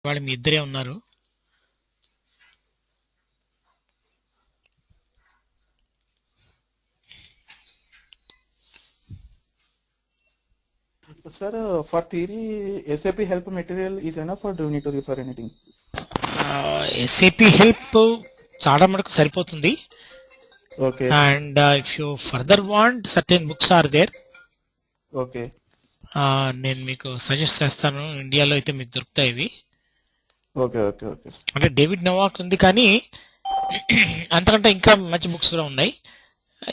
వాళ్ళు మీ ఇద్దరే ఉన్నారు. Sir, for theory, SAP help material is enough, or do you need to refer anything? SAP help చాలా మటుకు సరిపోతుంది. Okay. And if you further want, certain books are there. Okay. నేను మీకు suggest చేస్తాను. ఇండియాలో అయితే మీకు దొరుకుతాయి ఇవి. Okay. Okay. Okay. అంటే డేవిడ్ నోవాక్ ఉంది, కానీ అంతకంటే ఇంకా మంచి బుక్స్ కూడా ఉన్నాయి.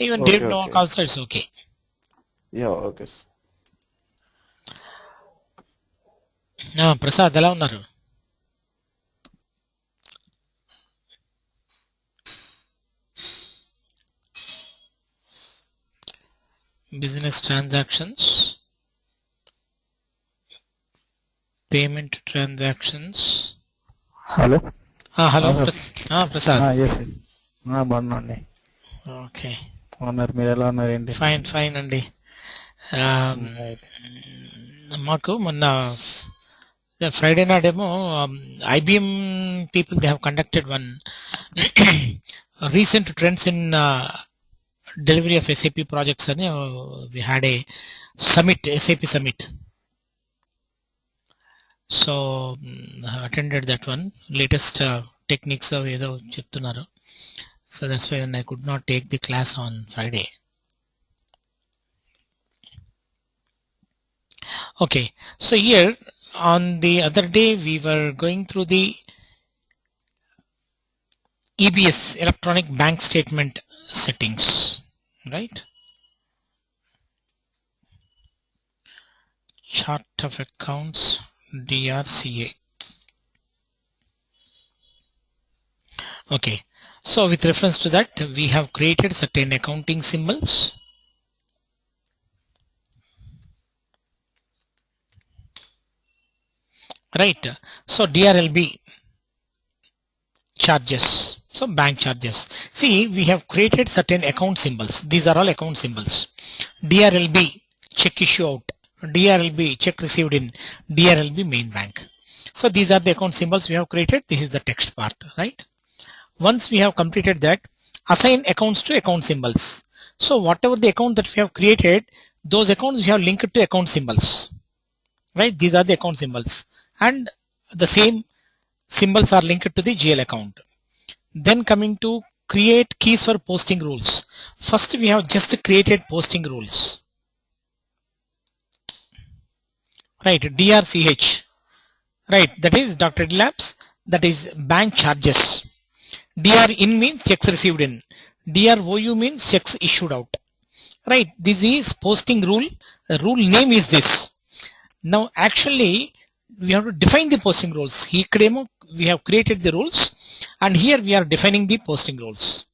Even David Novak also it's okay. Yeah. Okay. Prasad ఎలా ఉన్నారు? Business transactions, payment transactions. Hello hello Prasad. బాగున్నాండి. ఓకే, బాగున్నారు. మీరు ఎలా ఉన్నారు? ఏంటి? ఫైన్ అండి. మాకు మొన్న Friday నాడేమో IBM people, they have conducted one recent trends in delivery of SAP projects, and we had a summit, SAP summit. So attended that one. Latest techniques of ఏదో చెప్తున్నారు. So that's why I could not take the class on Friday. Okay, so here on the other day we were going through the EBS, electronic bank statement settings, right? Chart of accounts, DRCA. Okay, so with reference to that, we have created certain accounting symbols. Right, so DRLB charges, so bank charges. See, we have created certain account symbols. These are all account symbols. DRLB, check issue out. DRLB, check received in. DRLB, main bank. So these are the account symbols we have created. This is the text part, right? Once we have completed that, assign accounts to account symbols. So whatever the account that we have created, those accounts we have linked to account symbols, right? These are the account symbols, and the same symbols are linked to the GL account. Then coming to create keys for posting rules. First we have just created posting rules, right? DRCH, right? That is Dr. Labs, that is bank charges. DR in means checks received in. DROU means checks issued out, right? This is posting rule. The rule name is this. Now actually we have to define the posting rules. Here we have created the rules, and here we are defining the posting rules.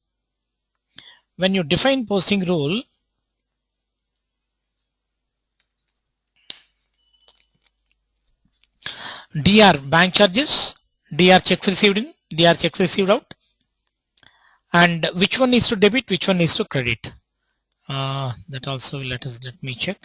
When you define posting rule, DR bank charges, DR checks received in, DR checks received out, and which one is to debit, which one is to credit. That also let me check.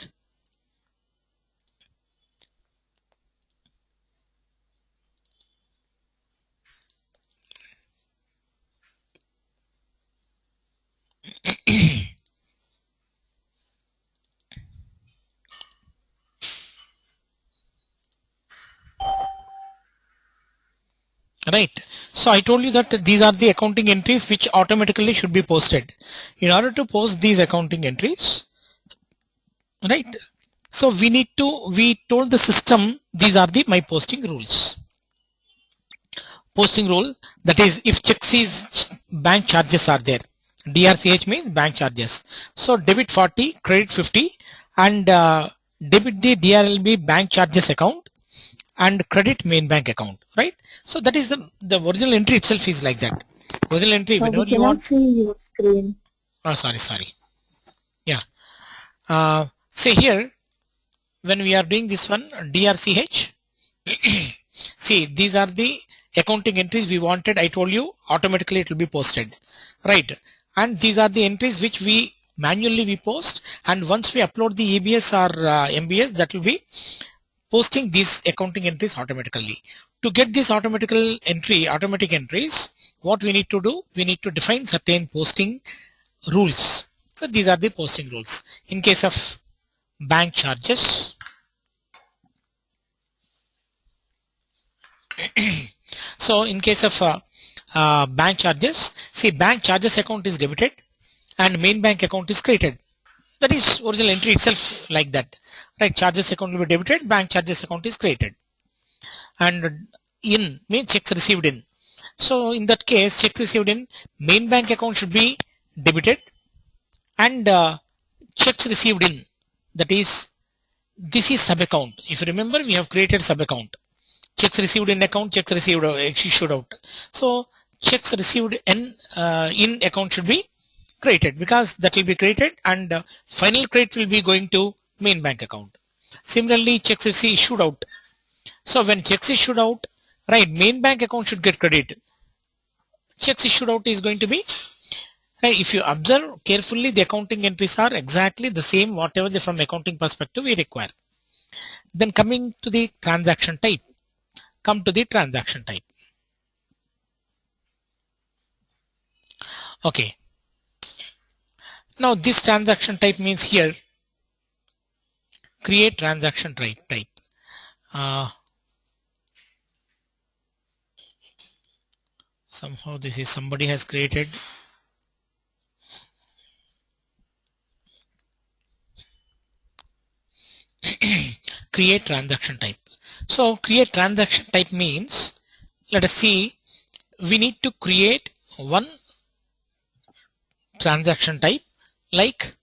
Right, so I told you that these are the accounting entries which automatically should be posted. In order to post these accounting entries, right, so we told the system these are the my posting rules. Posting rule, that is, if checks is bank charges are there, DRCH means bank charges, so debit 40, credit 50, and debit the DRLB bank charges account and credit main bank account, right? So that is the original entry itself is like that. Original entry, whenever you want. See your screen. Oh, sorry. Yeah. See here, when we are doing this one, DRCH, see, these are the accounting entries we wanted. I told you automatically it will be posted, right? And these are the entries which we manually post, and once we upload the EBS or MBS, that will be posting these accounting entries automatically. to get this automatic entries, what we need to do, we need to define certain posting rules. So these are the posting rules. In case of bank charges, so in case of bank charges, see, bank charges account is debited and main bank account is created. That is original entry itself like that, right? Charges account will be debited, bank charges account is created, and in means checks received in. So in that case, checks received in main bank account should be debited, and checks received in, that is, this is sub account. If you remember, we have created sub account. Checks received in account, checks received issued out. So checks received in account should be created, because that will be created, and final credit will be going to main bank account. Similarly, checks is issued out. So when checks issued out, right, main bank account should get credit. Checks issued out is going to be, right, if you observe carefully, the accounting entries are exactly the same, whatever from accounting perspective we require. Then coming to the transaction type. Come to the transaction type. Okay. Now this transaction type means here, create transaction type. Somehow this is somebody has created. Create transaction type. So create transaction type means, let us see, we need to create one transaction type, like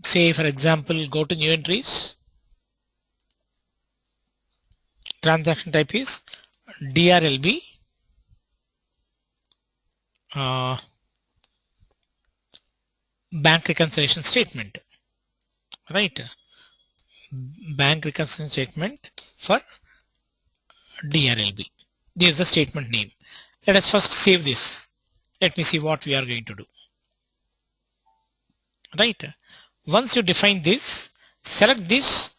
say for example, go to new entries. Transaction type is DRLB, bank reconciliation statement, right? Bank reconciliation statement for DRLB. This is the statement name. Let us first save this. Let me see what we are going to do. Right. Once you define this, select this,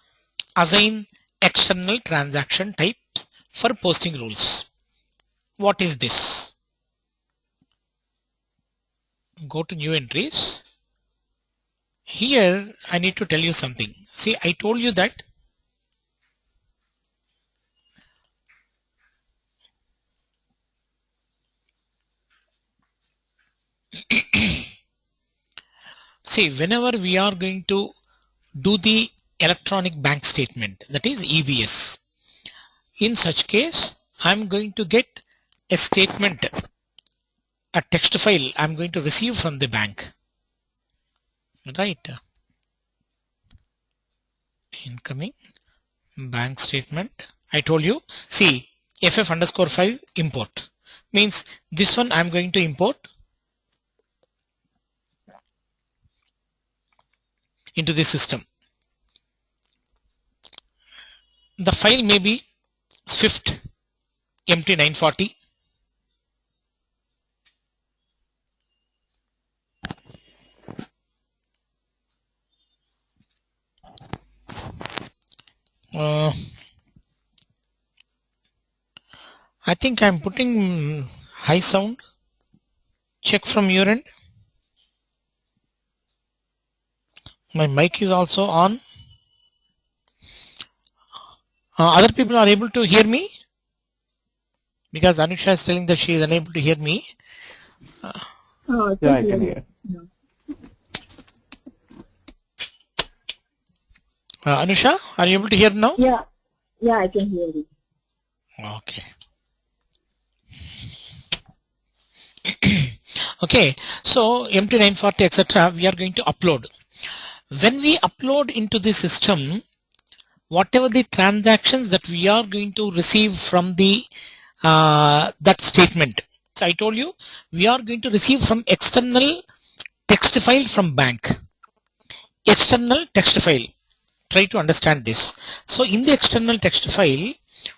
assign external transaction types for posting rules. What is this? Go to new entries. Here I need to tell you something. See, I told you that see, whenever we are going to do the electronic bank statement, that is EBS, in such case I'm going to get a statement, a text file I'm going to receive from the bank, right? Incoming bank statement. I told you, see, ff_5 import means this one I'm going to import into the system. The file may be Swift MT940. I think I'm putting high sound. Check from your end. My mic is also on. Other people are able to hear me? Because Anusha is telling that she is unable to hear me. Yeah, I can hear. Anusha, are you able to hear now? Yeah, I can hear you. Okay. Okay, so MT940 etc. we are going to upload. When we upload into the system, whatever the transactions that we are going to receive from the that statement. So I told you we are going to receive from external text file from bank. External text file. Try to understand this. So in the external text file,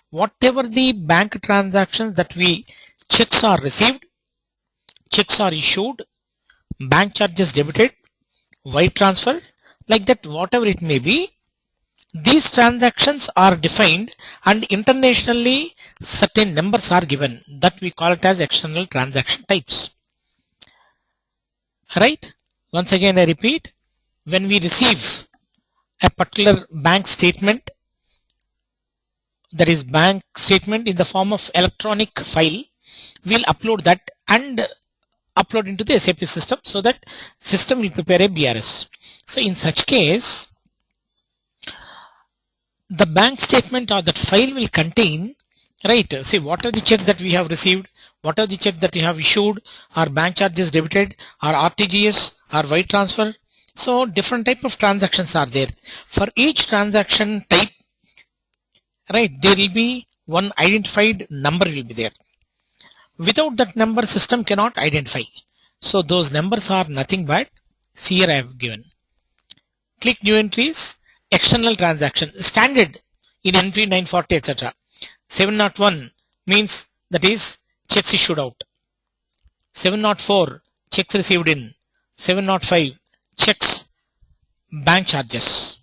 whatever the bank transactions that we checks are received, checks are issued, bank charges debited, wire transfer, like that, whatever it may be, These transactions are defined and internationally certain numbers are given that we call it as external transaction types. Right? Once again I repeat, when we receive a particular bank statement, that is bank statement in the form of electronic file, we'll upload that and upload into the SAP system so that system will prepare a BRS. So in such case, the bank statement or that file will contain, right, see what are the checks that we have received, what are the checks that we have issued, are bank charges debited, are RTGS, are wire transfer. So different type of transactions are there. For each transaction type, right, there will be one identified number will be there. Without that number, system cannot identify. So those numbers are nothing but, see here I have given. Click new entries, external transaction, standard in NP 940, etc. 701 means that is checks issued out. 704 checks received in. 705 checks bank charges.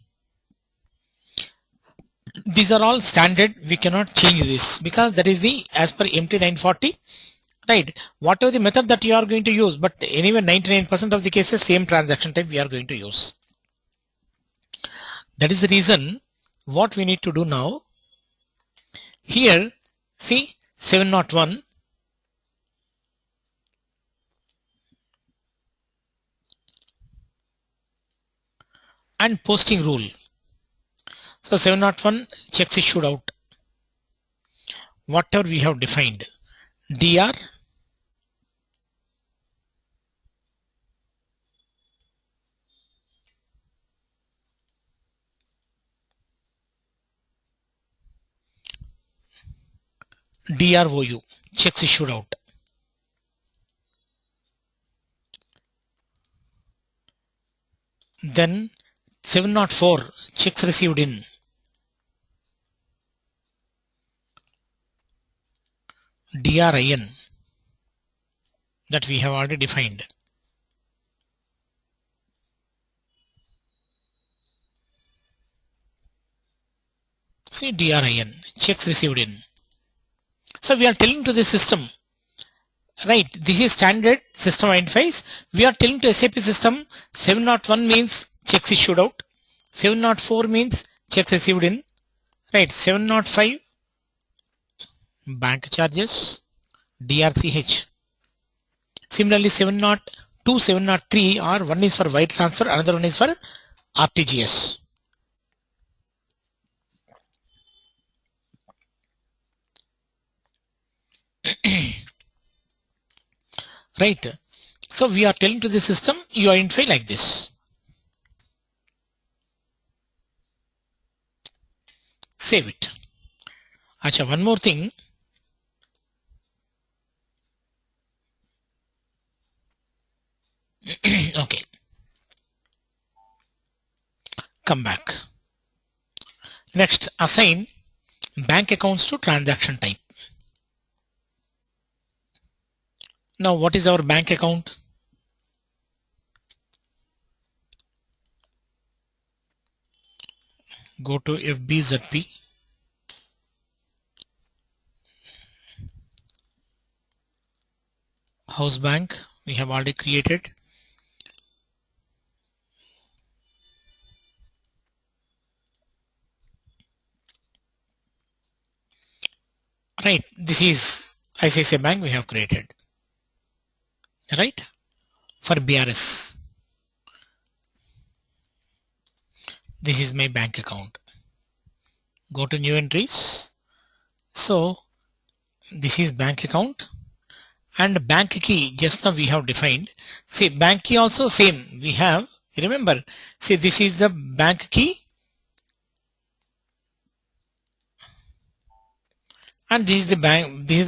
These are all standard. We cannot change this because that is the as per MT 940. Right, whatever the method that you are going to use, but anyway 99% of the cases same transaction type we are going to use. That is the reason what we need to do now. Here see 701 and posting rule. So 701 checks issued out. Whatever we have defined, DR DROU checks issued out. Then 704 checks received in. DRIN that we have already defined. See DRIN checks received in. So we are telling to the system, right, this is standard system identifies. We are telling to SAP system 701 means checks issued out, 704 means checks received in, right, 705 bank charges, DRCH. Similarly 702, 703 are one is for wire transfer, another one is for RTGS. Right. So we are telling to the system you identify like this. Save it. Acha, one more thing. Okay. Come back. Next, assign bank accounts to transaction type. Now what is our bank account? Go to FBZP. House bank we have already created. Right, this is ICICI Bank we have created. Right, for BRS. This is my bank account. Go to new entries. So this is bank account and bank key just now we have defined. See bank key also same we have. Remember, see this is the bank key and this is the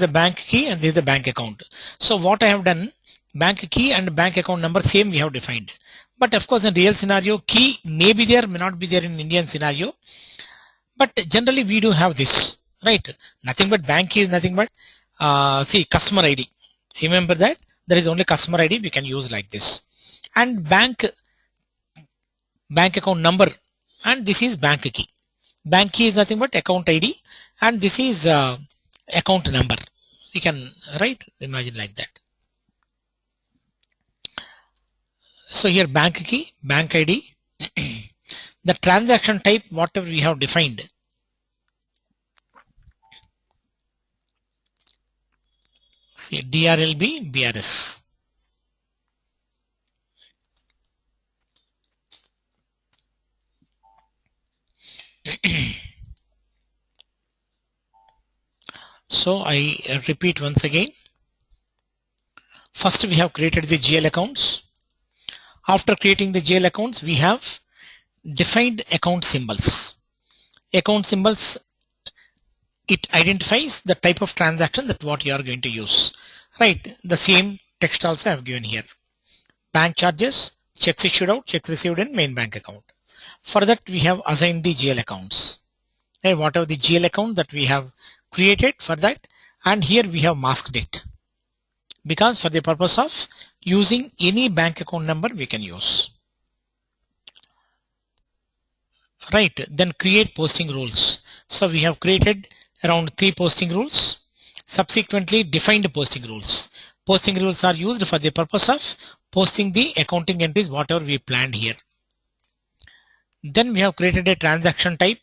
bank key and this is the bank account. So what I have done, bank key and bank account number same we have defined. But of course in real scenario key may be there, may not be there in Indian scenario. But generally we do have this, right? Nothing but bank key is nothing but see customer ID. Remember that there is only customer ID we can use like this. And bank account number and this is bank key. Bank key is nothing but account ID, and this is account number. We can imagine like that. So here bank key, bank ID, the transaction type, whatever we have defined. See DRLB, BRS. So I repeat once again. First we have created the GL accounts. After creating the GL accounts, we have defined account symbols. Account symbols, it identifies the type of transaction that what you are going to use. Right, the same text also I have given here. Bank charges, checks issued out, checks received in main bank account. For that we have assigned the GL accounts. And whatever the GL account that we have created for that, and here we have masked it, because for the purpose of using any bank account number we can use. Right, then create posting rules. So we have created around 3 posting rules, subsequently defined posting rules. Posting rules are used for the purpose of posting the accounting entries whatever we planned here. Then we have created a transaction type.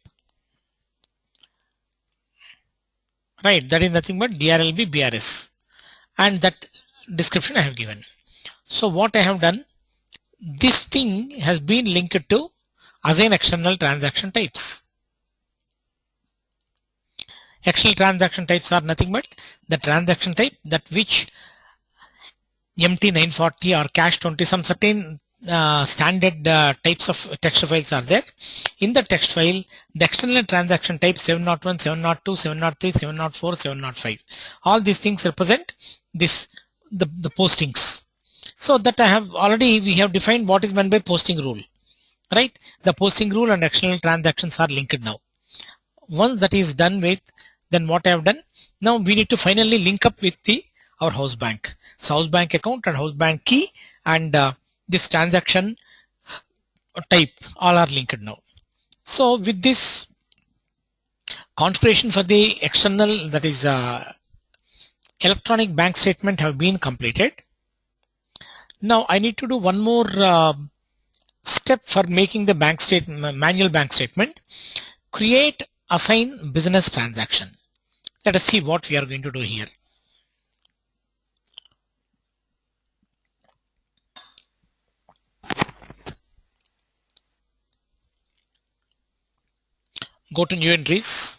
Right, that is nothing but DRLB BRS, and that description I have given. So what I have done, this thing has been linked to assign external transaction types. External transaction types are nothing but the transaction type that which MT940 or cash 20, some certain standard types of text files are there. In the text file, the external transaction type 701, 702, 703, 704, 705. All these things represent this the postings. So that we have defined what is meant by posting rule. Right? The posting rule and external transactions are linked now. Once that is done with, then what I have done, now we need to finally link up with our house bank. So house bank account and house bank key and this transaction type all are linked now. So with this configuration for the external, that is electronic bank statement, have been completed. Now I need to do one more step for making the bank statement, manual bank statement. Create assign business transaction. Let us see what we are going to do here. Go to new entries.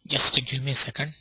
Just give me a second.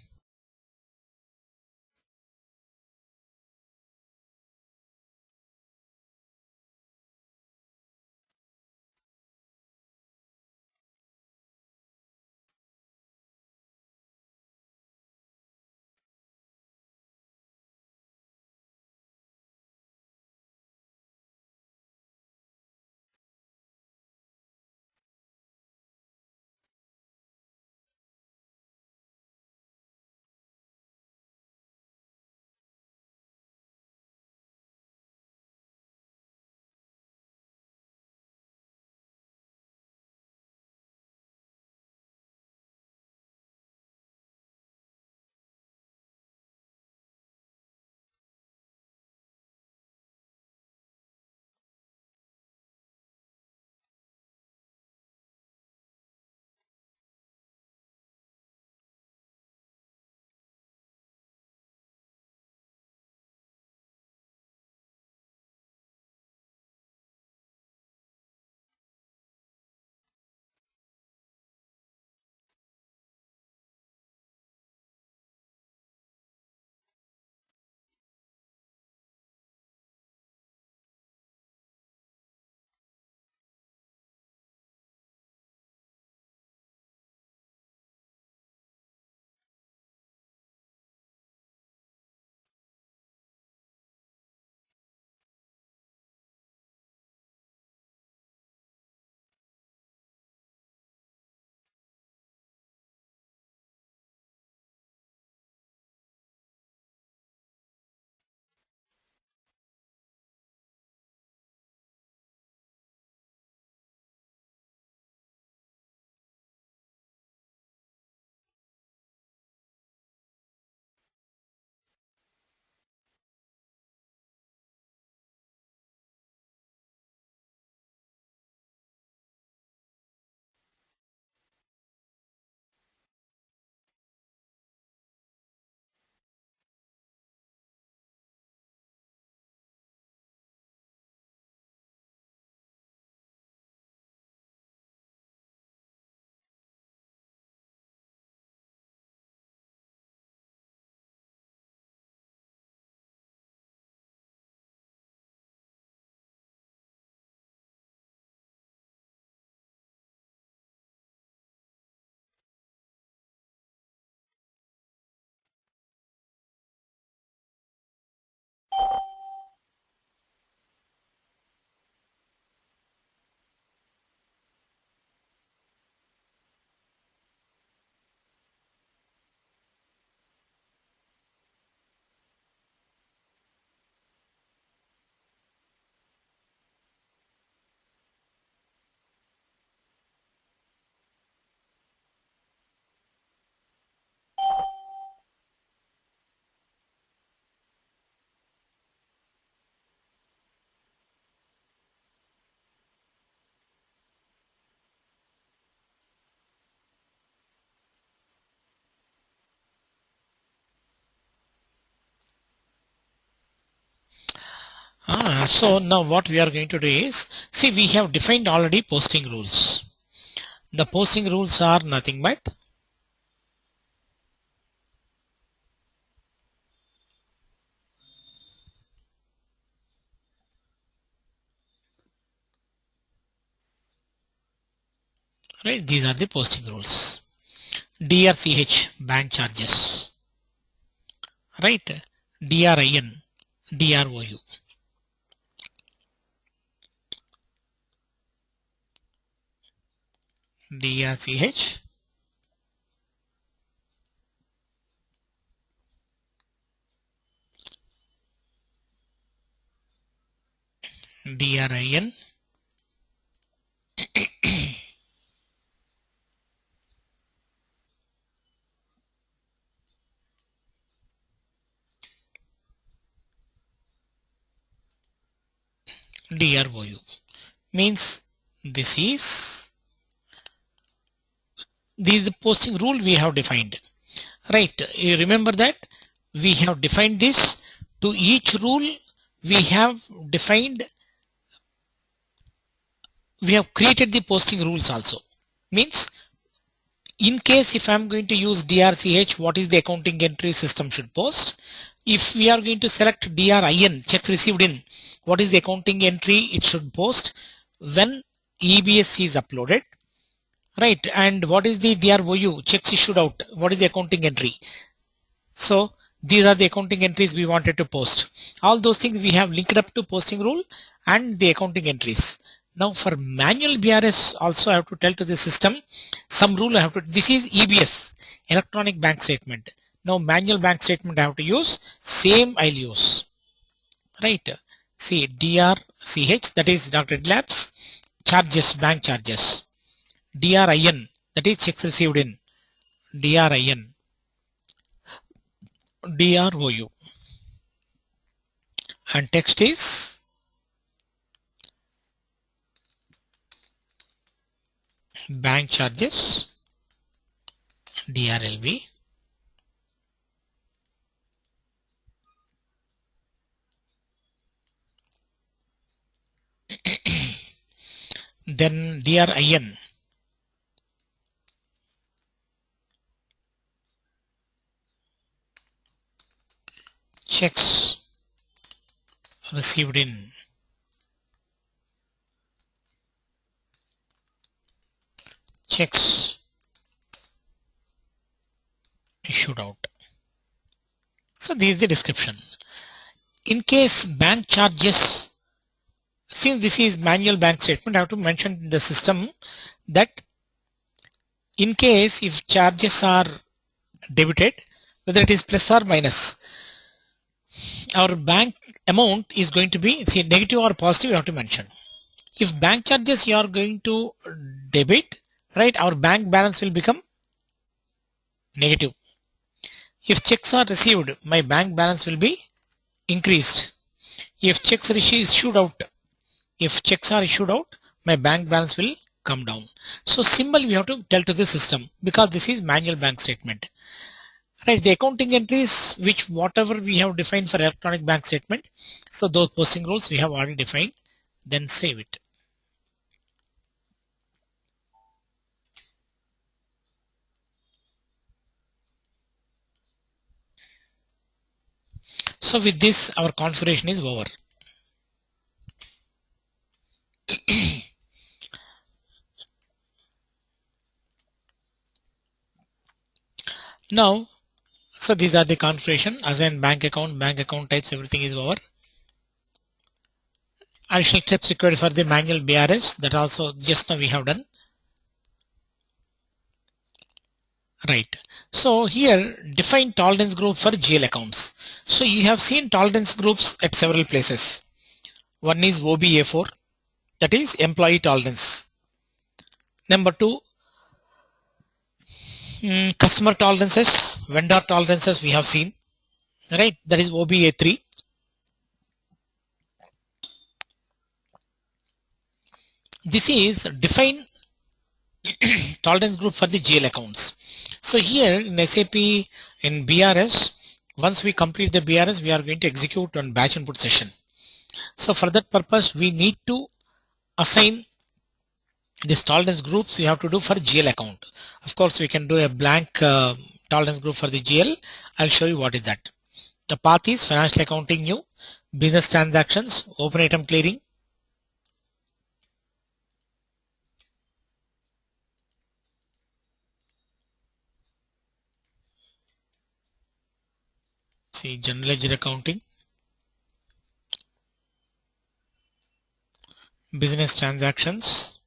So now what we are going to do is, see, we have defined already posting rules. The posting rules are nothing but right. These are the posting rules. DRCH bank charges, right? DRIN, DROU. DRCH, DRIN, DROU. Means this is the posting rule we have defined. Right, you remember that we have defined this. To each rule we have defined, we have created the posting rules also. Means in case if I am going to use DRCH, what is the accounting entry system should post? If we are going to select DRIN, checks received in, what is the accounting entry it should post when EBS is uploaded, right? And what is the DROU, checks issued out, what is the accounting entry? So these are the accounting entries we wanted to post. All those things we have linked up to posting rule and the accounting entries. Now for manual BRS also I have to tell to the system some rule I have to, this is EBS, electronic bank statement. Now manual bank statement I have to use, same I'll use, right? See DRCH, that is Dr. Labs, charges, bank charges. DRIN, that is checks received in, DRIN, DROU, and text is bank charges, DRLB, then DRIN, checks received in, checks issued out. So this is the description. In case bank charges, since this is manual bank statement, I have to mention in the system that in case if charges are debited, whether it is plus or minus, our bank amount is going to be, see, negative or positive, you have to mention. If bank charges you are going to debit, right, our bank balance will become negative. If checks are received, my bank balance will be increased. If checks are issued out, my bank balance will come down. So symbol we have to tell to the system because this is manual bank statement. Right, the accounting entries which whatever we have defined for electronic bank statement, so those posting rules we have already defined, then save it. So with this our configuration is over. Now, so these are the configuration, assign bank account types, everything is over. Additional steps required for the manual BRS, that also just now we have done. Right. So here define tolerance group for GL accounts. So you have seen tolerance groups at several places. One is OBA4, that is employee tolerance. Number two, customer tolerances, vendor tolerances we have seen, right? That is OBA3. This is define tolerance group for the GL accounts. So here in SAP, in BRS, once we complete the BRS, we are going to execute on batch input session. So for that purpose, we need to assign this tolerance groups we have to do for GL account. Of course, we can do a blank tolerance group for the GL. I'll show you what is that. The path is financial accounting new, business transactions, open item clearing. See, general ledger accounting, business transactions,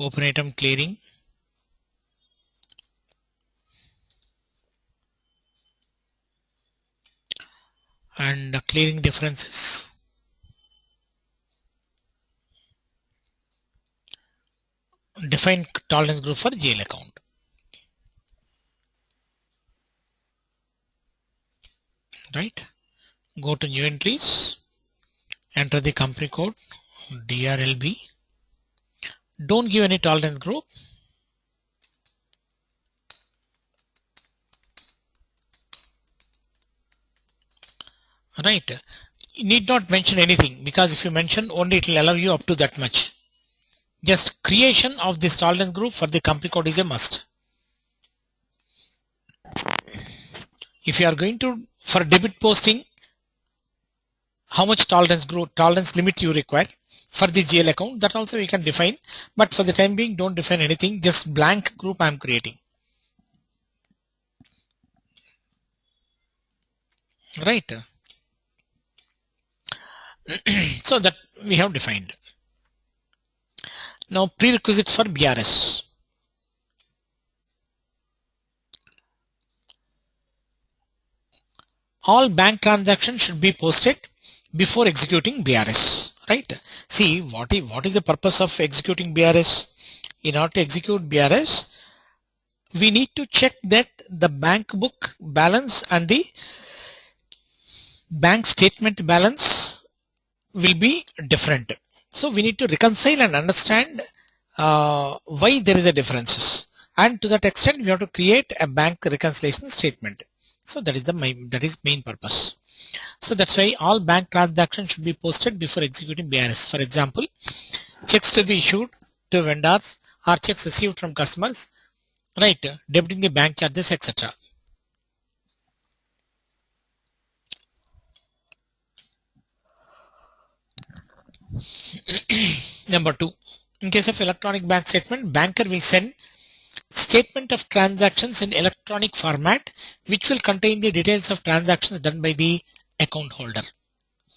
open item clearing, and clearing differences. Define tolerance group for GL account. Right? Go to new entries, enter the company code DRLB. Don't give any tolerance group. Right? You need not mention anything, because if you mention only, it will allow you up to that much. Just creation of this tolerance group for the company code is a must. If you are going to, for debit posting, how much tolerance group, tolerance limit you require for the GL account, that also we can define, but for the time being, don't define anything, just blank group I am creating. Right? So that we have defined. Now prerequisites for BRS. All bank transactions should be posted before executing BRS. Right? See, what is the purpose of executing BRS? In order to execute BRS, we need to check that the bank book balance and the bank statement balance will be different. So we need to reconcile and understand why there is a differences, and to that extent we have to create a bank reconciliation statement. So that is main purpose. So that's why all bank transactions should be posted before executing BRS. For example, checks to be issued to vendors or checks received from customers, right, debiting the bank charges, etc. Number 2, in case of electronic bank statement, banker will send statement of transactions in electronic format, which will contain the details of transactions done by the account holder.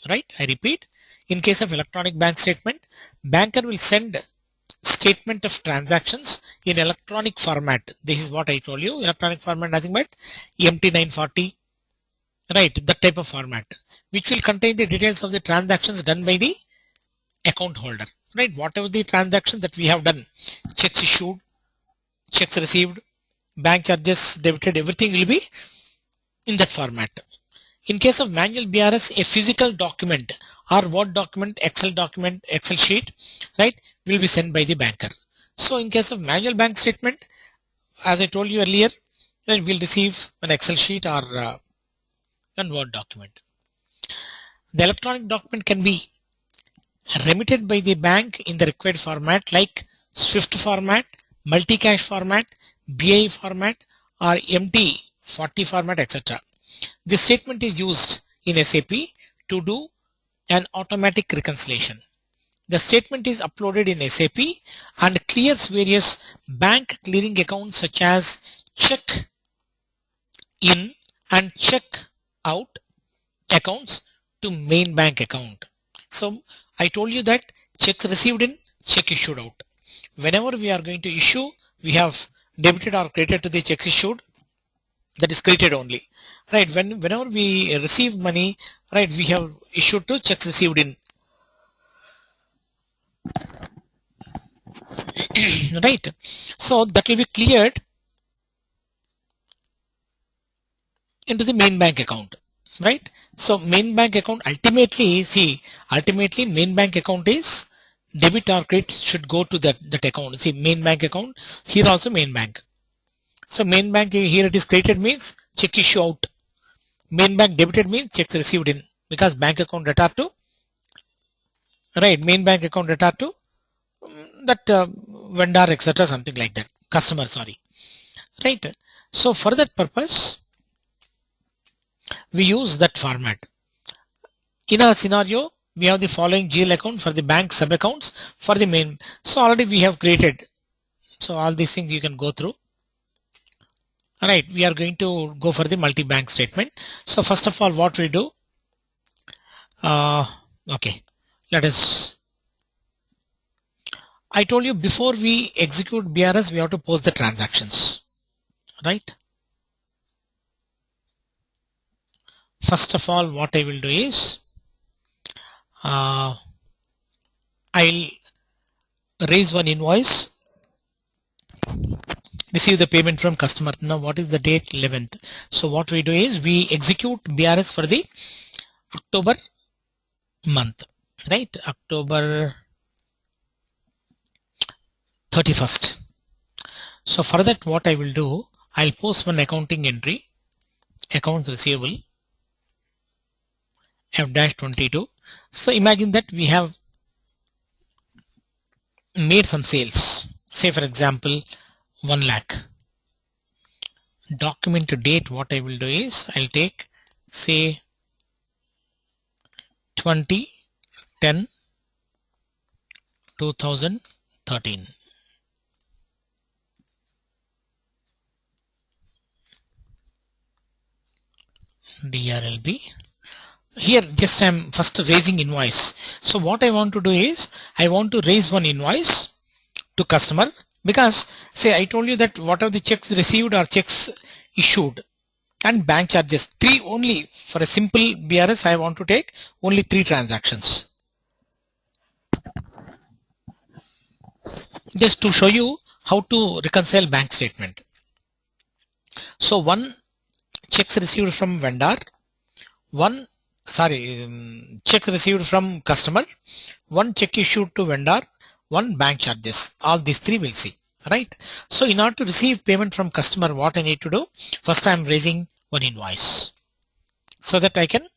Right? I repeat, in case of electronic bank statement, banker will send statement of transactions in electronic format. This is what I told you, electronic format, nothing but MT940, right, that type of format, which will contain the details of the transactions done by the account holder. Right? Whatever the transactions that we have done, checks issued, checks received, bank charges debited, everything will be in that format. In case of manual BRS, a physical document or Word document, Excel document, Excel sheet, right, will be sent by the banker. So in case of manual bank statement, as I told you earlier, then we'll receive an Excel sheet or a Word document. The electronic document can be remitted by the bank in the required format like SWIFT format, multi-cash format, BI format, or MT40 format, etc. This statement is used in SAP to do an automatic reconciliation. The statement is uploaded in SAP and clears various bank clearing accounts such as check in and check out accounts to main bank account. So I told you that checks received in, check issued out. Whenever we are going to issue, we have debited or credited to the checks issued, that is credited only. Right? Whenever we receive money, right, we have issued to checks received in. Right? So that will be cleared into the main bank account. Right? So main bank account ultimately main bank account is debit or credit should go to that account. See, main bank account, here also main bank. So main bank, here it is created means check issue out. Main bank debited means checks received in, because bank account data to, right, main bank account data to that vendor, etc., something like that, customer, sorry, right. So for that purpose we use that format. In our scenario we have the following GL account for the bank sub accounts for the main, so already we have created, so all these things you can go through. Alright, we are going to go for the multi-bank statement. So first of all, what we do, okay, let us, I told you before we execute BRS, we have to post the transactions, right? First of all, what I will do is, I'll raise one invoice, receive the payment from customer. Now what is the date? 11th. So what we do is we execute BRS for the October month, right? October 31st. So for that what I will do, I'll post one accounting entry, accounts receivable F-22. So imagine that we have made some sales, say for example 1 lakh. Document to date, what I will do is I'll take say 2010-2013. DRLB. Here just I'm first raising invoice. So what I want to do is I want to raise one invoice to customer, because say I told you that whatever the checks received or checks issued and bank charges, 3 only. For a simple BRS I want to take only 3 transactions, just to show you how to reconcile bank statement. So one checks received from vendor, one check received from customer, one check issued to vendor, one bank charges. All these 3 we'll see, right? So in order to receive payment from customer, what I need to do, first I am raising one invoice so that I can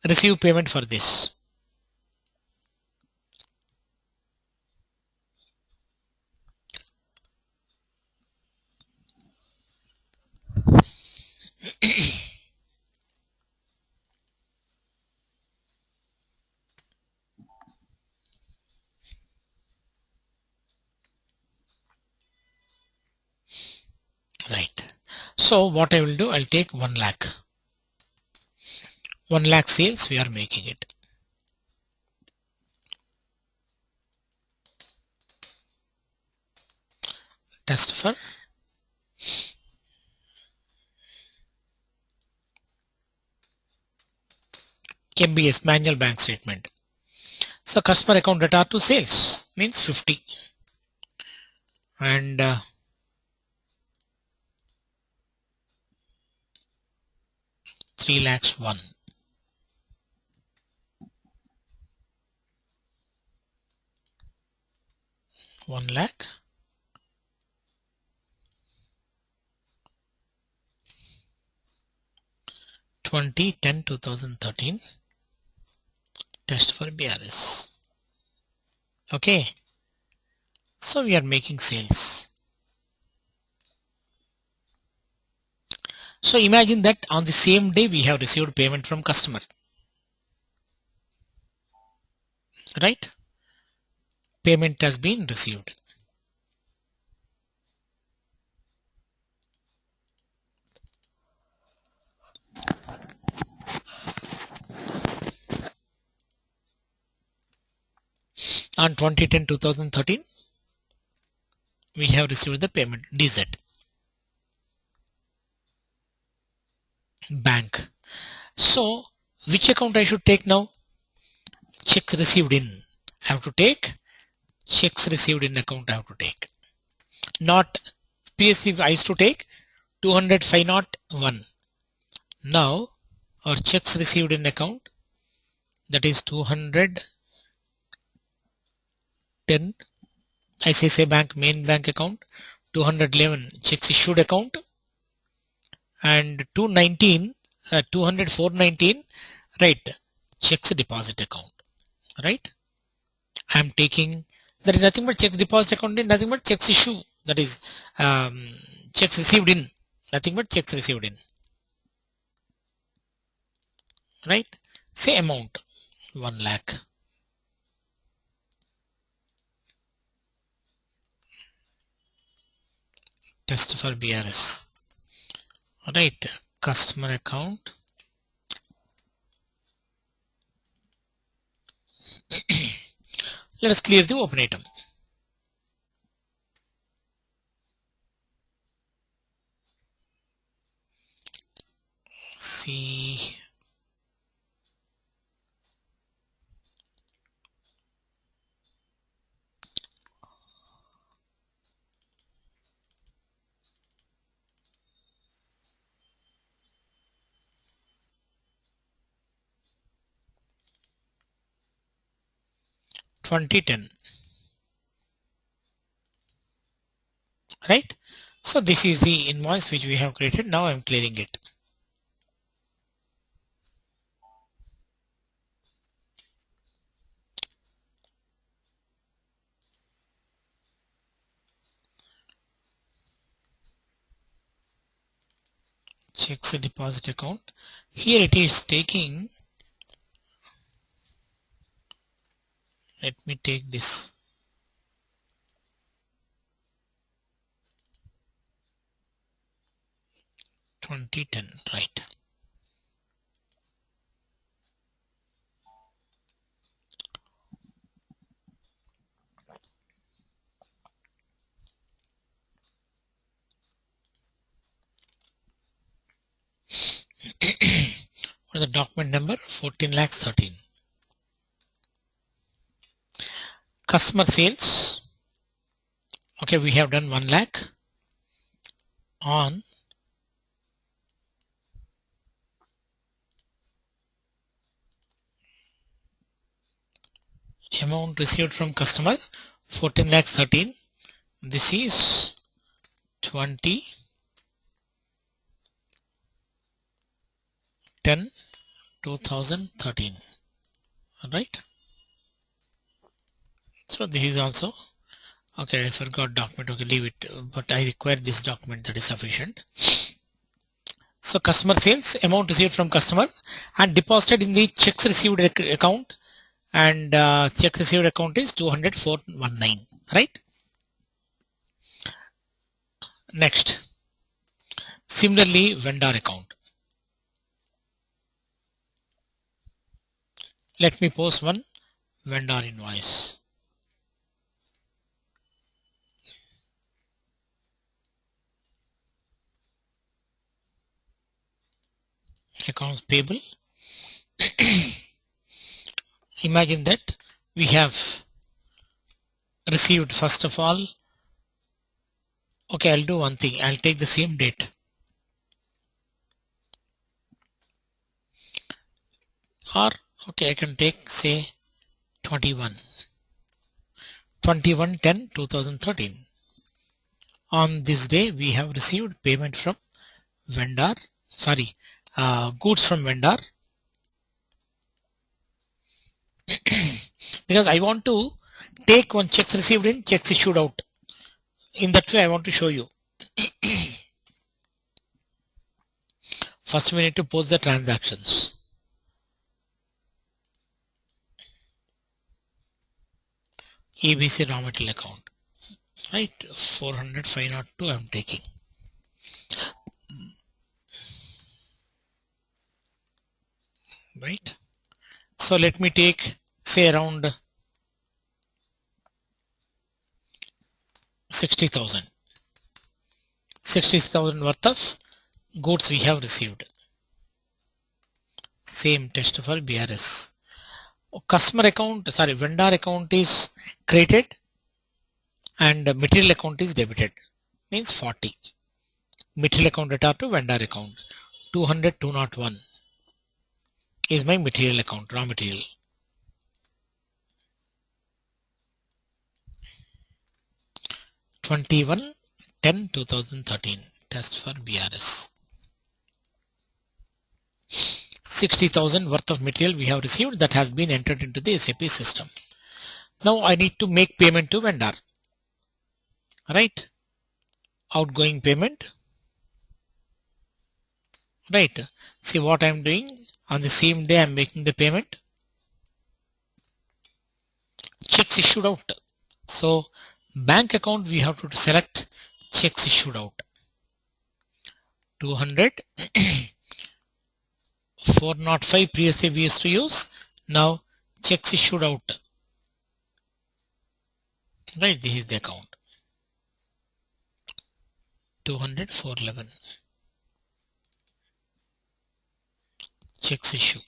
receive payment for this. Right. So what I will do, I'll take 1 lakh. 1 lakh sales we are making it. Test for MBS, manual bank statement. So customer account data to sales means 50, and 3 lakhs 1. 1 lakh 2010-2013 test for BRS. Okay, so we are making sales. So imagine that on the same day we have received payment from customer, right? Payment has been received. On 2010-2013 we have received the payment. DZ bank. So which account I should take now? Checks received in. I have to take checks received in account. I have to take, not previously I used to take 200,501. Now our checks received in account, that is 210 ICICI Bank main bank account, 211 checks issued account, and 219 200 419, right? Checks deposit account, right? I'm taking, there is nothing but checks deposit account in, nothing but checks issue, that is checks received in, nothing but checks received in, right? Say amount 1 lakh. Test for BRS, right? Customer account, let us clear the open item. See, $20.10, right? So this is the invoice which we have created. Now I'm clearing it. Checks the deposit account. Here it is taking, let me take this, $20.10, right? What is the document number? 14 lakhs 13. Customer sales. Okay, we have done 1 lakh on amount received from customer 14 lakhs 13. This is 20 10 2013. Alright. So this is also, okay, I forgot document, okay, leave it, but I require this document, that is sufficient. So customer sales, amount received from customer and deposited in the checks received account, and checks received account is 20419, right? Next, similarly vendor account. Let me post one vendor invoice. Accounts payable. Imagine that we have received, first of all, okay, I'll do one thing, I'll take the same date, or okay, I can take say 21 10 2013. On this day we have received payment from vendor, sorry, goods from vendor, because I want to take one checks received in, checks issued out. In that way I want to show you. First we need to post the transactions. ABC raw material account, right? 400 502 I'm taking. Right? So let me take say around 60,000 worth of goods we have received. Same test for BRS. Customer account, sorry, vendor account is created and material account is debited, means 40. Material account data to vendor account. 200 201 is my material account, raw material. $21 10 2013, test for BRS. 60,000 worth of material we have received that has been entered into the SAP system. Now I need to make payment to vendor. Right? Outgoing payment. Right? See what I am doing. On the same day I am making the payment. Checks issued out. So bank account we have to select checks issued out. 200. 405 previously we used to use. Now checks issued out. Right, this is the account. 200 411. Checks issue.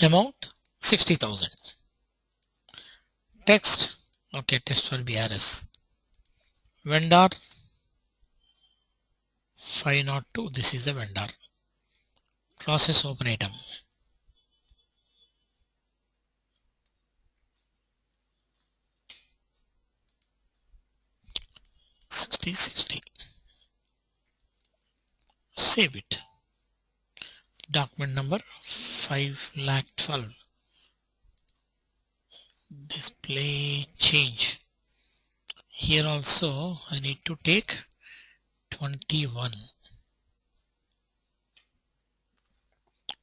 Amount 60,000. Text. Okay, text for BRS. Vendor 502. This is the vendor. Process open item. $60. Save it. Document number 5,12,000. Display change. Here also I need to take 21.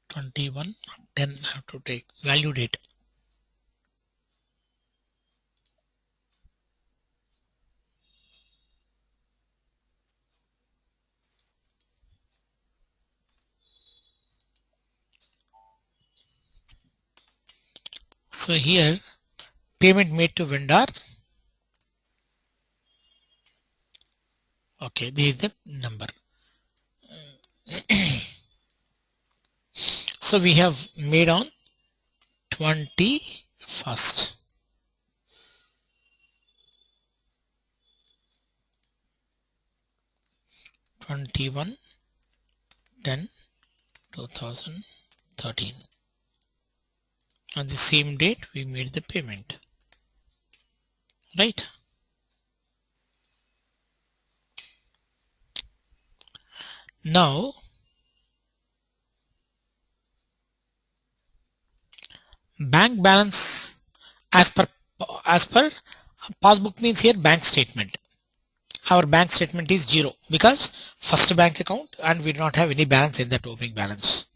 21 10 I have to take value date. So here payment made to vendor. Okay, this is the number. So we have made on 21st. (21 10 2013). On the same date we made the payment. Right? Now bank balance as per passbook means here bank statement. Our bank statement is 0 because first bank account and we do not have any balance in that opening balance.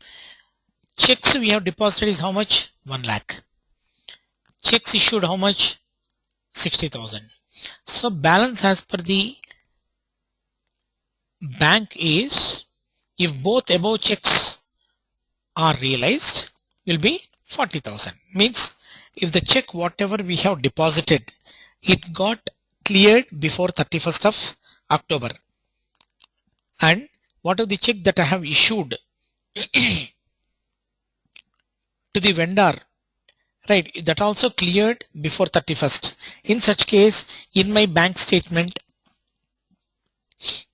Checks we have deposited is how much? 1 lakh. Checks issued how much? 60,000. So balance as per the bank is, if both above checks are realized, will be 40,000. Means if the check whatever we have deposited, it got cleared before 31st of October, and what of the check that I have issued to the vendor, right, that also cleared before 31st. In such case, in my bank statement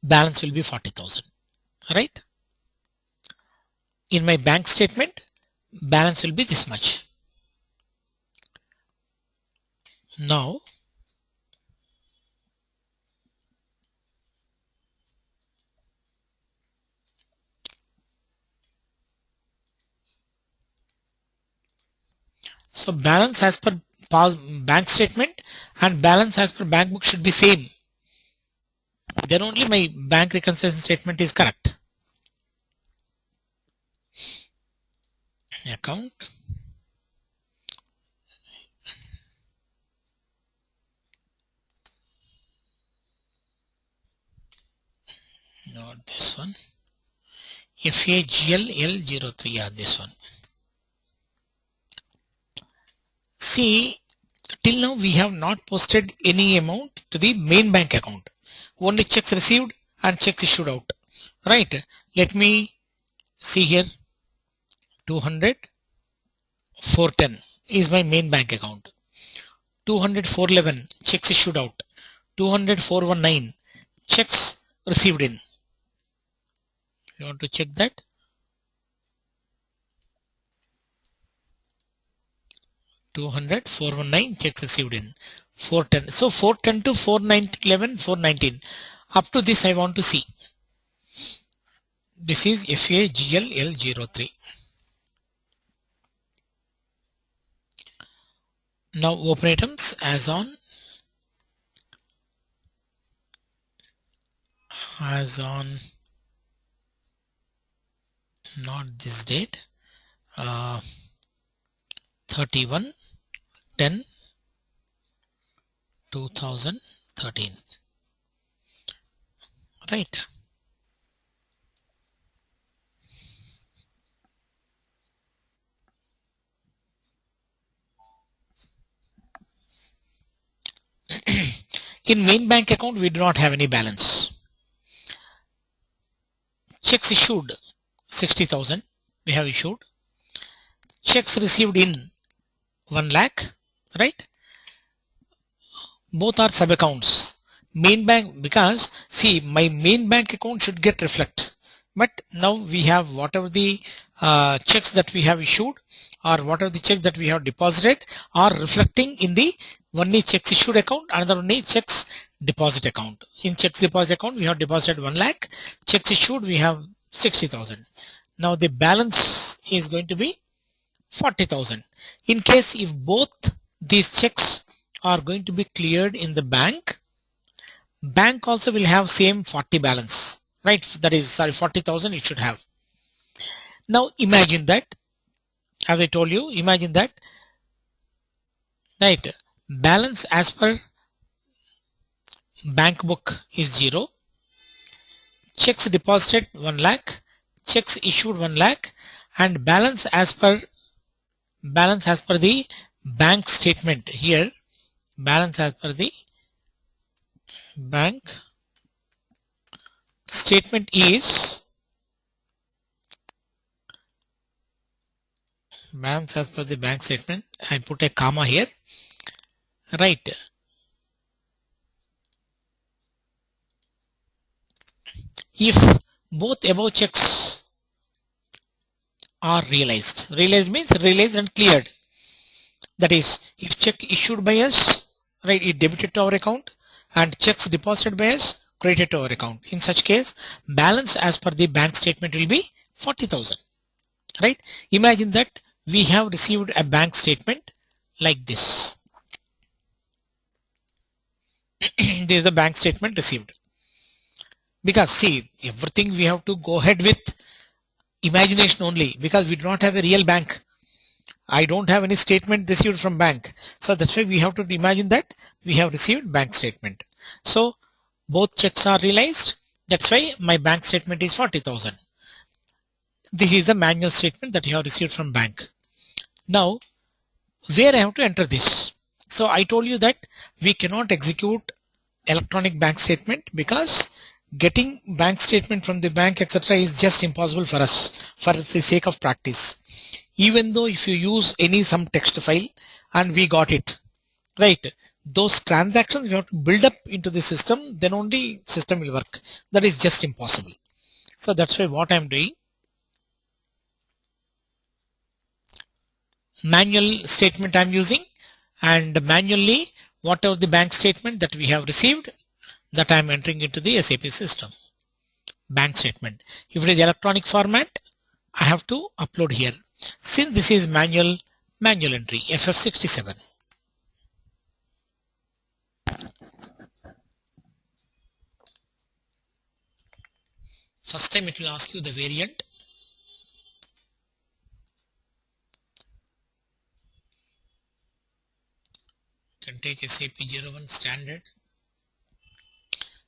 balance will be 40,000. Right? In my bank statement balance will be this much. Now so balance as per bank statement and balance as per bank book should be same. Then only my bank reconciliation statement is correct. Account. Not this one. FAGL-L03. Yeah, this one. See, till now we have not posted any amount to the main bank account. Only checks received and checks issued out. Right? Let me see here. 200 410 is my main bank account. 200 411 checks issued out. 200 419 checks received in. You want to check that? $200 419 checks received in. 410. So 410 to 411 419. Up to this I want to see. This is FAGLL03. Now open items as on not this date, 31/10/2013, right? In main bank account we do not have any balance. Checks issued 60,000 we have issued. Checks received in 1 lakh, right? Both are sub accounts. Main bank, because see, my main bank account should get reflect, but now we have whatever the checks that we have issued or whatever the check that we have deposited are reflecting in the one is checks issued account, another one is checks deposit account. In checks deposit account we have deposited 1 lakh, checks issued we have 60,000. Now the balance is going to be 40,000. In case if both these checks are going to be cleared in the bank also will have same 40 balance, right? That is, sorry, 40,000 it should have. Now imagine that, as I told you, imagine that, right, balance as per bank book is 0, checks deposited 1 lakh, checks issued 1 lakh, and balance as per the bank statement here, balance as per the bank statement is balance as per the bank statement. I put a comma here, right? If both above checks are realized means realized and cleared. That is, if check issued by us, right, it debited to our account, and checks deposited by us credited to our account. In such case, balance as per the bank statement will be 40,000, right? Imagine that we have received a bank statement like this. This is the bank statement received. Because see, everything we have to go ahead with imagination only, because we do not have a real bank. I don't have any statement received from bank. So that's why we have to imagine that we have received bank statement. So both checks are realized. That's why my bank statement is 40,000. This is the manual statement that you have received from bank. Now, where I have to enter this? So I told you that we cannot execute electronic bank statement because getting bank statement from the bank, etc., is just impossible for us for the sake of practice. Even though if you use some text file and we got it, right, those transactions you have to build up into the system, then only system will work. That is just impossible. So that's why what I'm doing, manual statement I'm using, and manually whatever the bank statement that we have received, that I'm entering into the SAP system. Bank statement. If it is electronic format, I have to upload here. Since this is manual entry, FF67. First time it will ask you the variant. You can take SAP 01 standard.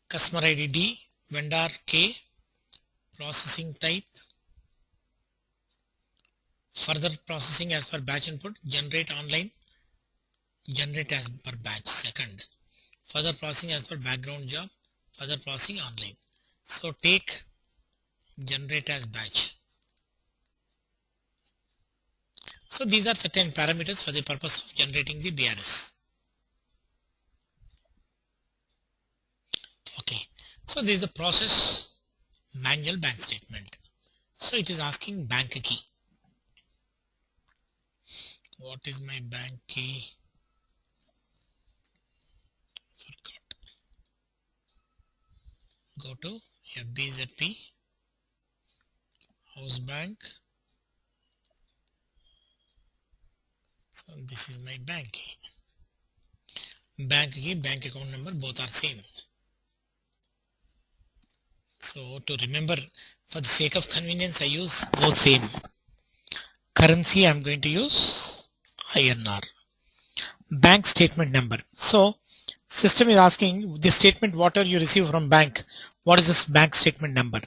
Customer ID D, vendor K, processing type, further processing as per batch input, generate online, generate as per batch second, further processing as per background job, further processing online. So take generate as batch. So these are certain parameters for the purpose of generating the BRS. Okay, so this is the process manual bank statement. So it is asking bank key. What is my bank key? Forgot. Go to FBZP. house bank. So this is my bank key. Bank key, bank account number, both are same. So to remember, for the sake of convenience, I use both same. Currency, I'm going to use INR. Bank statement number. So system is asking the statement whatever you receive from bank, what is this bank statement number?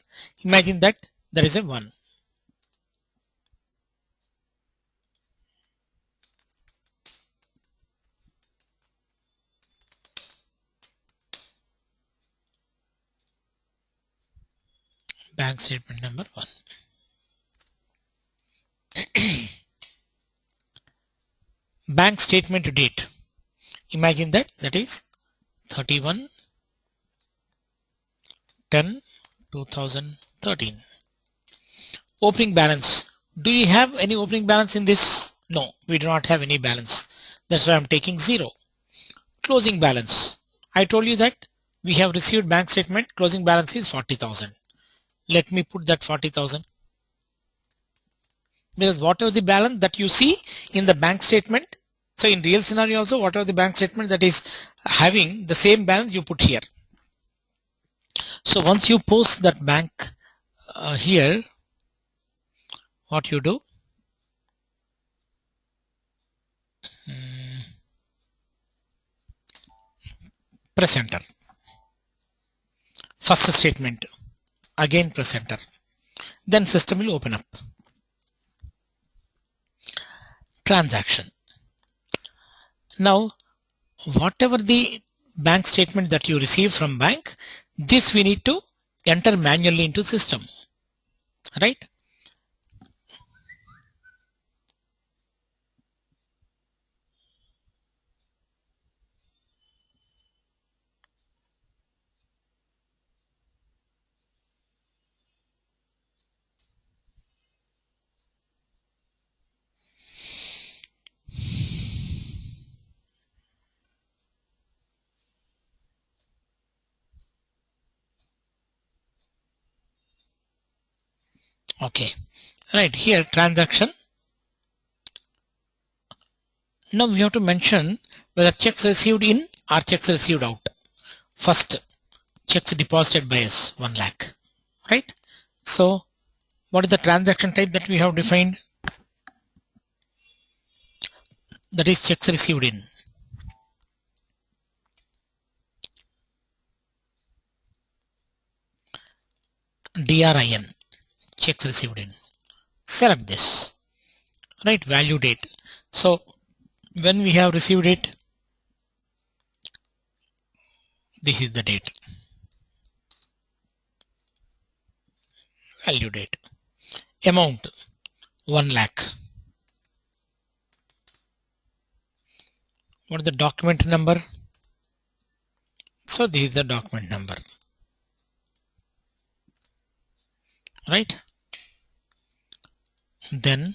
Imagine that there is a 1. Bank statement number 1. Bank statement date. Imagine that is 31/10/2013. Opening balance. Do you have any opening balance in this? No, we do not have any balance. That's why I'm taking 0. Closing balance. I told you that we have received bank statement. Closing balance is 40,000. Let me put that 40,000. Because whatever the balance that you see in the bank statement, so in real scenario also, whatever the bank statement that is having the same balance you put here. So once you post that bank here, what you do? Press enter. First statement, again press enter. Then system will open up. Transaction. Now, whatever the bank statement that you receive from bank, this we need to enter manually into system, right? Okay, right here transaction. Now we have to mention whether checks received in or checks received out. First, checks deposited by us 1 lakh, right? So what is the transaction type that we have defined? That is checks received in. DRIN, checks received in. Select this, right? Value date. So when we have received it, this is the date. Value date. Amount 1 lakh. What is the document number? So this is the document number, right? Then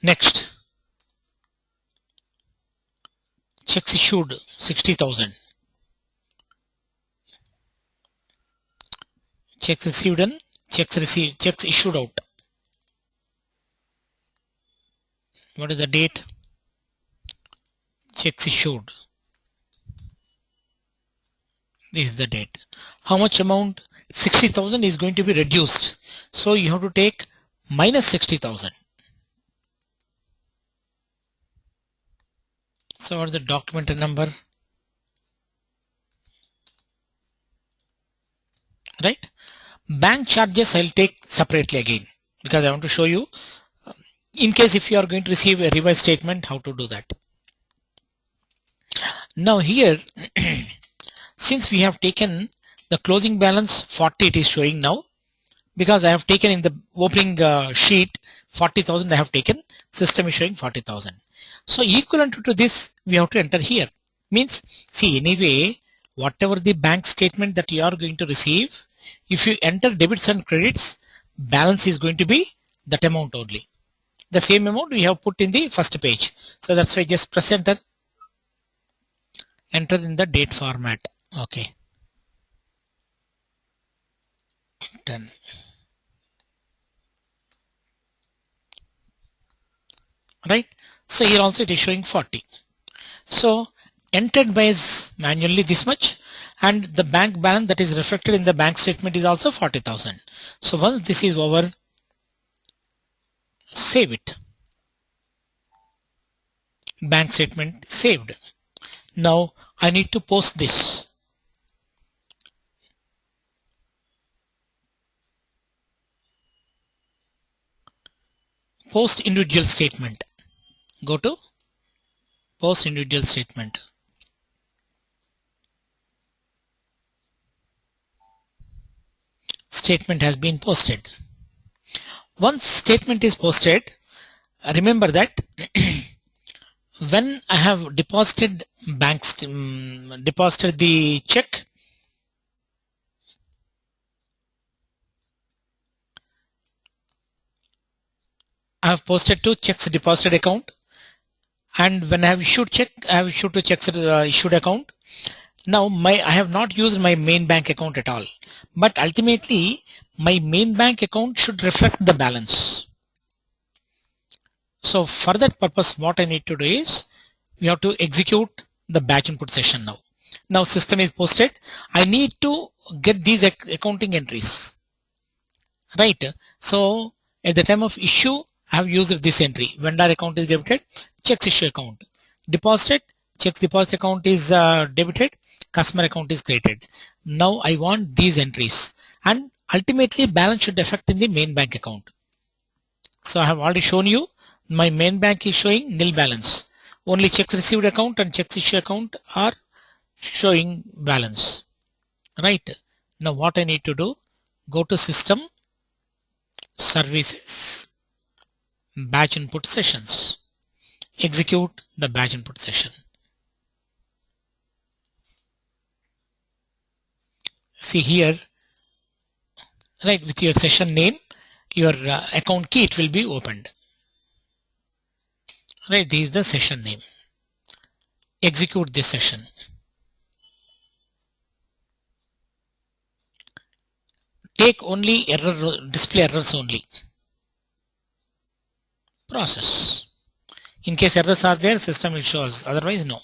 next, checks issued 60,000. Checks received in, checks received, checks issued out. What is the date? Checks issued. This is the date. How much amount? 60,000 is going to be reduced. So you have to take minus 60,000. So what is the document number? Right? Bank charges I'll take separately again because I want to show you in case if you are going to receive a revised statement how to do that. Now here since we have taken the closing balance 40, it is showing now because I have taken in the opening sheet 40,000 I have taken, system is showing 40,000. So equivalent to this we have to enter here. Means see anyway whatever the bank statement that you are going to receive, if you enter debits and credits, balance is going to be that amount only. The same amount we have put in the first page. So that's why just press enter. Enter in the date format. Okay. 10. right? So here also it is showing 40. So entered by is manually this much, and the bank balance that is reflected in the bank statement is also 40,000. So once this is over, save it. Bank statement saved. Now I need to post this. Post individual statement. Go to post individual statement. Statement has been posted. Once statement is posted, remember that when I have deposited deposited the check, I have posted to checks deposited account, and when I have issued check, I have issued to checks issued account. Now I have not used my main bank account at all, but ultimately my main bank account should reflect the balance. So for that purpose, what I need to do is we have to execute the batch input session now. Now system is posted. I need to get these accounting entries, right? So at the time of issue, I have used this entry. Vendor account is debited, checks issue account. Deposited, checks deposit account is debited, customer account is created. Now I want these entries, and ultimately balance should affect in the main bank account. So I have already shown you my main bank is showing nil balance. Only checks received account and checks issue account are showing balance, right? Now what I need to do, go to system, services, batch input sessions, execute the batch input session. See here, right, with your session name, your account key, it will be opened, right? This is the session name. Execute this session. Take only error, display errors only. Process. In case errors are there, system will show us, otherwise no.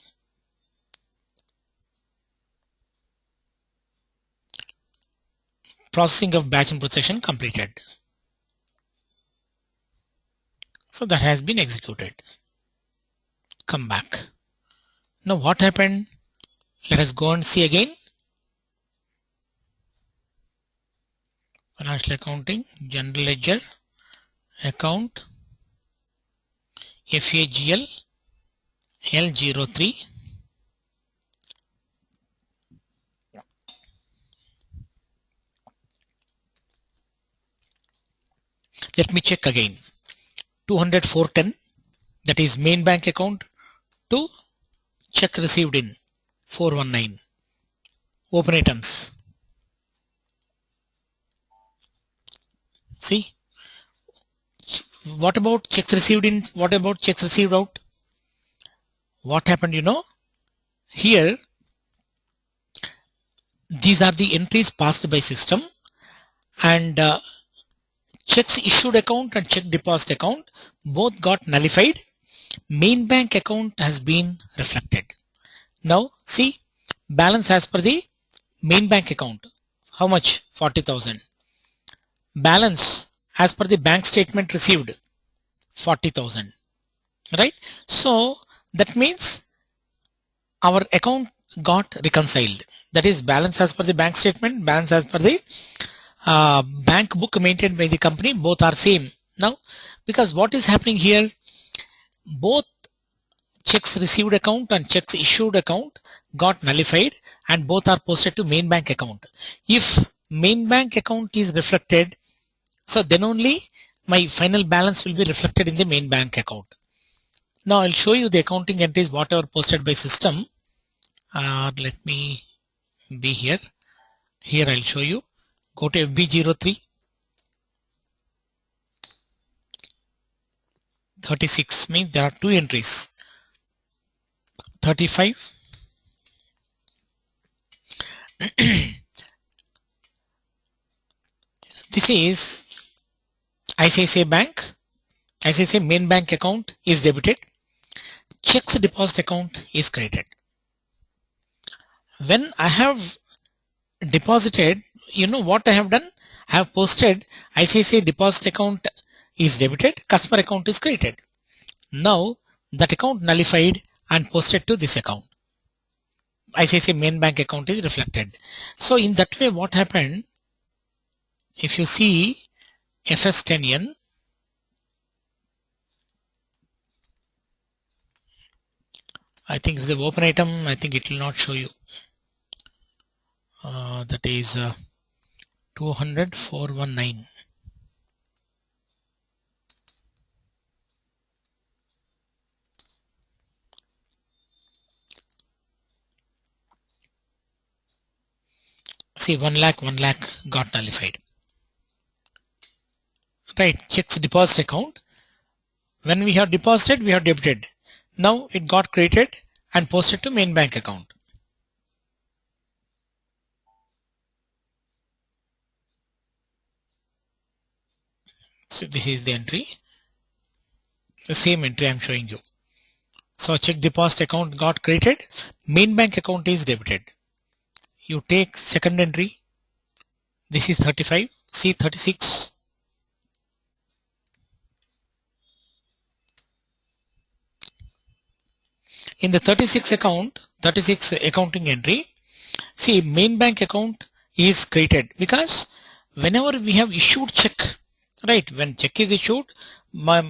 Processing of batch input session completed. So that has been executed. Come back. Now what happened? Let us go and see again. Financial accounting, general ledger, account, FAGL, L03. Let me check again. 20410, that is main bank account, to check received in 419. Open items. See, what about checks received in? What about checks received out? What happened, you know? Here, these are the entries passed by system, and checks issued account and check deposit account both got nullified. Main bank account has been reflected. Now see, balance as per the main bank account. How much? 40,000. Balance as per the bank statement received, 40,000. Right? So that means our account got reconciled. That is balance as per the bank statement, balance as per the bank book maintained by the company, both are same. Now, because what is happening here, both checks received account and checks issued account got nullified and both are posted to main bank account. If main bank account is reflected, so then only my final balance will be reflected in the main bank account. Now I'll show you the accounting entries whatever posted by system. Let me be here. Here I'll show you. Go to FB03. 36 means there are two entries. 35. This is ICICI Bank As I say, main bank account is debited, checks deposit account is credited. When I have deposited, you know what I have done? I have posted ICICI deposit account is debited, customer account is credited. Now that account nullified and posted to this account. ICICI main bank account is reflected. So in that way, what happened? If you see FS10N, I think if the open item, I think it will not show you. That is 200,419. See, 1 lakh got nullified. Right, checks deposit account. When we have deposited, we have debited. Now it got created and posted to main bank account. So this is the entry. The same entry I am showing you. So check deposit account got created, main bank account is debited. You take second entry. This is 35, see 36. In the 36 accounting entry, see main bank account is created because whenever we have issued check, right, when check is issued, my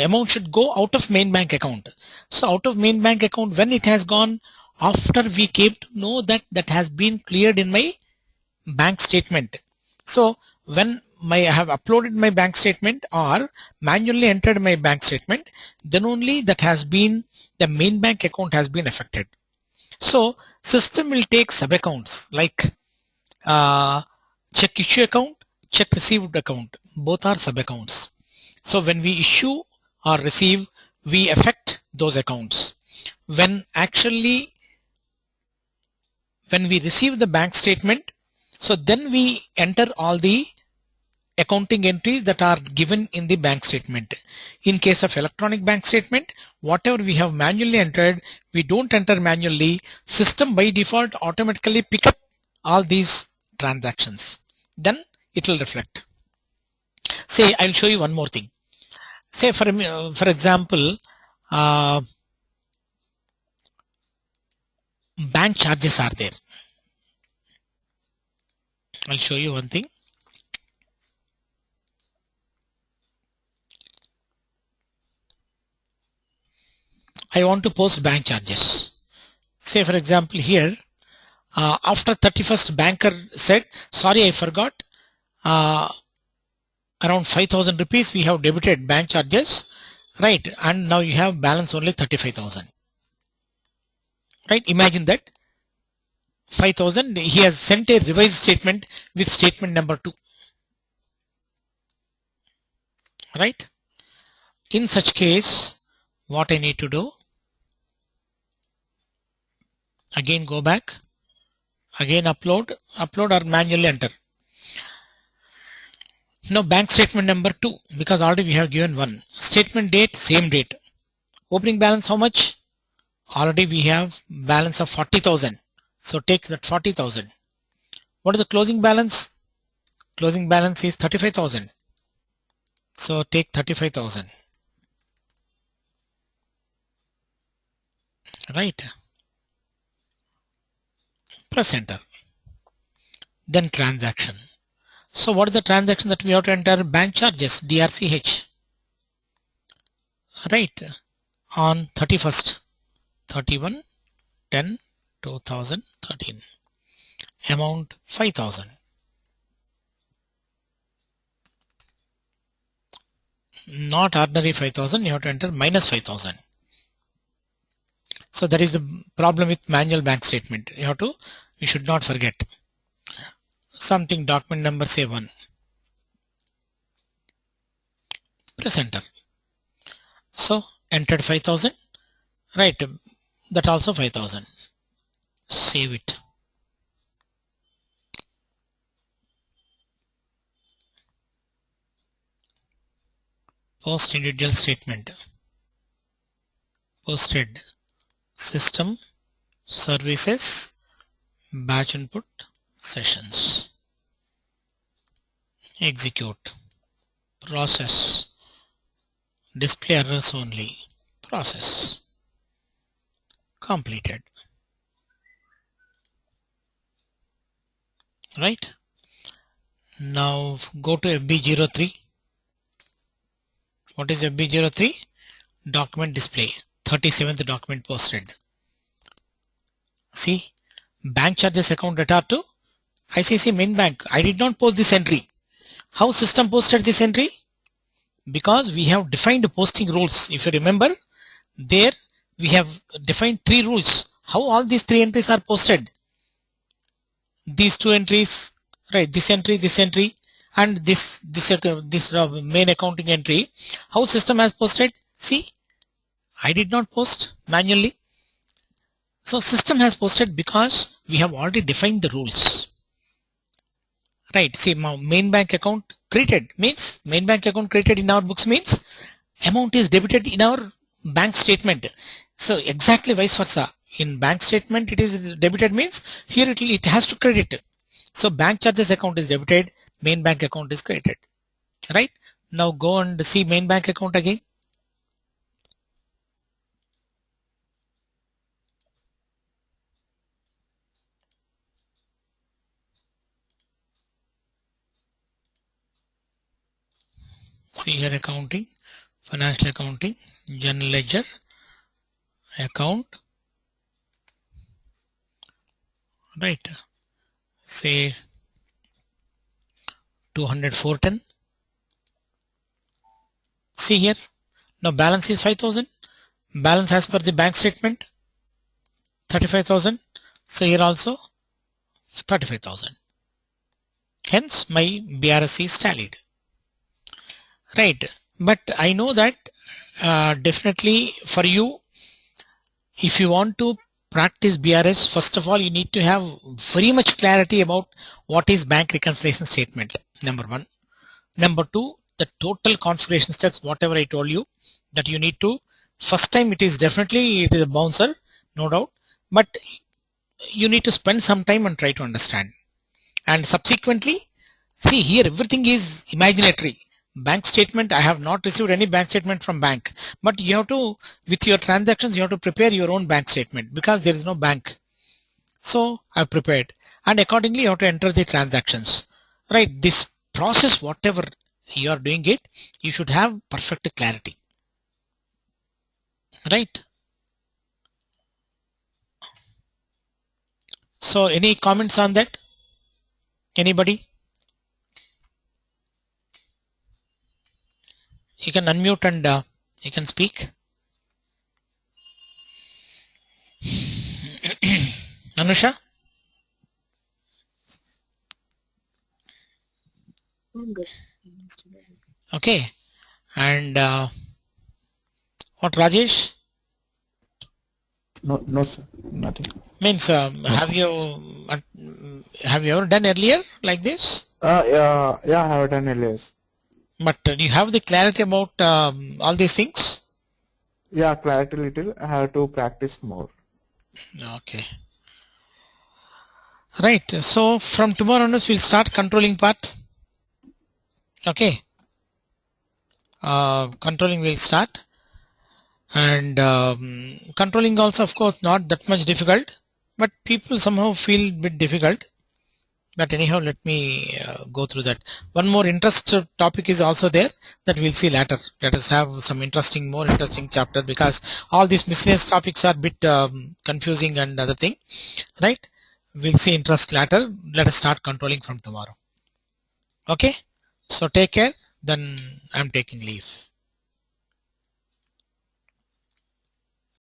amount should go out of main bank account. So out of main bank account, when it has gone, after we came to know that that has been cleared in my bank statement. So when I have uploaded my bank statement or manually entered my bank statement, then only that has been, the main bank account has been affected. So system will take sub accounts like check issue account, check received account, both are sub accounts. So when we issue or receive, we affect those accounts. When we receive the bank statement, so then we enter all the accounting entries that are given in the bank statement. In case of electronic bank statement, whatever we have manually entered, we don't enter manually. System by default automatically pick up all these transactions. Then it will reflect. Say, I'll show you one more thing. Say for example, bank charges are there. I'll show you one thing. I want to post bank charges. Say for example here, after 31st banker said, sorry, I forgot, around 5,000 rupees we have debited bank charges, right? And now you have balance only 35,000, right? Imagine that 5,000, he has sent a revised statement with statement number 2, right? In such case, what I need to do, again go back, again upload or manually enter. Now bank statement number 2, because already we have given one. Statement date, same date. Opening balance how much? Already we have balance of 40,000. So take that 40,000. What is the closing balance? Closing balance is 35,000. So take 35,000. Right. Press enter. Then transaction. So what is the transaction that we have to enter? Bank charges, DRCH. Right. On 31st, 31/10/2013. Amount 5,000. Not ordinary 5,000, you have to enter minus 5,000. So that is the problem with manual bank statement. You should not forget. Something document number say 1. Press enter. So entered 5,000, right? That also 5,000. Save it. post individual statement, posted system services batch input sessions, execute, process, display errors only, process, completed. Right? Now go to FB03. What is FB03? Document display, 37th document posted. See, bank charges account data to ICICI main bank. I did not post this entry. How system posted this entry? Because we have defined posting rules. If you remember, there we have defined 3 rules. How all these 3 entries are posted? These 2 entries, right? This entry, and this main accounting entry. How system has posted? See, I did not post manually. So system has posted because we have already defined the rules. Right, see, main bank account created means main bank account created in our books means amount is debited in our bank statement. So exactly vice versa. In bank statement it is debited means here it has to credit. So bank charges account is debited, main bank account is credited. Right? Now go and see main bank account again. See here accounting, financial accounting, general ledger, account, right, say 200,410. See here, now balance is 5,000, balance as per the bank statement 35,000, so here also 35,000, hence my BRS is tallied. Right, but I know that definitely for you, if you want to practice BRS, first of all you need to have very much clarity about what is bank reconciliation statement, number 1. Number 2, the total configuration steps, whatever I told you, that you need to, first time it is a bouncer, no doubt, but you need to spend some time and try to understand. And subsequently, see here everything is imaginary. Bank statement, I have not received any bank statement from bank, but you have to, with your transactions, you have to prepare your own bank statement because there is no bank. So I've prepared, and accordingly you have to enter the transactions. Right, this process, whatever you are doing it, you should have perfect clarity. Right. So any comments on that? Anybody? You can unmute and you can speak. Anusha? I'm good. Okay. And what, Rajesh? No, sir. Nothing. Means have you ever done earlier like this? Yeah, I have done LS. But do you have the clarity about all these things? Yeah, clarity little. I have to practice more. Okay. Right. So from tomorrow onwards we'll start controlling part. Okay. Controlling will start, and controlling also, of course, not that much difficult, but people somehow feel a bit difficult. But anyhow, let me go through that. One more interesting topic is also there that we'll see later. Let us have some more interesting chapter, because all these miscellaneous topics are a bit confusing and other thing, right? We'll see interest later. Let us start controlling from tomorrow. Okay. So take care. Then I'm taking leave.